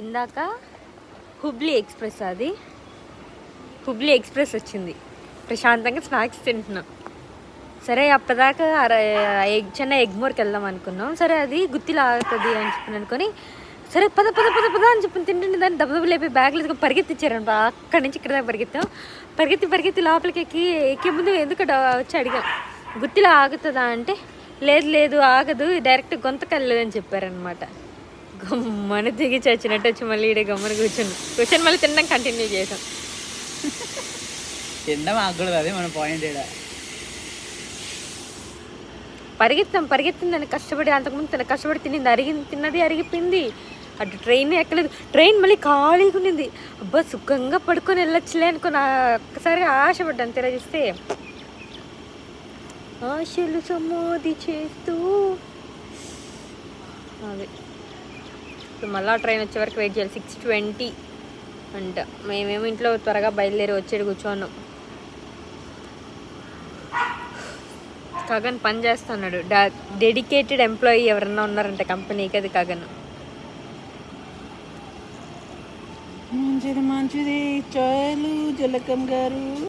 ఇందాక హుబ్లీ ఎక్స్ప్రెస్, అది హుబ్లీ ఎక్స్ప్రెస్ వచ్చింది. ప్రశాంతంగా స్నాక్స్ తింటున్నాం. సరే అప్పటిదాకా చెన్నై ఎగ్మోర్కి వెళ్దాం అనుకున్నాం. సరే అది గుత్తిలో ఆగుతుంది అని చెప్పి అనుకొని, సరే పద పద పద పద అని చెప్పి తింటుండే దాన్ని దెబ్బ లేపి బ్యాగ్లో పరిగెత్తిచ్చారంట. అక్కడి నుంచి ఇక్కడ దాకా పరిగెత్తాం. పరిగెత్తి లోపలికి ఎక్కే ముందు ఎందుకు వచ్చి అడిగాం, గుత్తిలో ఆగుతుందా అంటే, లేదు ఆగదు, డైరెక్ట్ గొంతకల్లు అని చెప్పారనమాట. గమ్మని దిగి చచ్చినట్టు వచ్చి మళ్ళీ ఈడే గమ్మని కూర్చొని మళ్ళీ తినడం కంటిన్యూ చేసాం. తినడం ఆగకూడదు, అదే మన పాయింట్. పరిగెత్తిందని కష్టపడి, అంతకుముందు తన కష్టపడి తిన్నది అరిగిపోయింది. అటు ట్రైన్ ఎక్కలేదు, ట్రైన్ మళ్ళీ ఖాళీగా ఉన్నింది. అబ్బా సుఖంగా పడుకొని వెళ్ళొచ్చులే అనుకుని ఒక్కసారిగా ఆశపడ్డాను. తిరగిస్తే ఆశలు సమాధి చేస్తూ అది. ఇప్పుడు మళ్ళీ ట్రైన్ వచ్చే వరకు వెయిట్ చేయాలి. 6:20 అంట. మేమేమో ఇంట్లో త్వరగా బయలుదేరి వచ్చేది కూర్చోన్నాం. గగన్ పని చేస్తున్నాడు. డెడికేటెడ్ ఎంప్లాయీ ఎవరన్నా ఉన్నారంటే కంపెనీకి, అది గగన్. మంచిది చాలు జలకం గారు.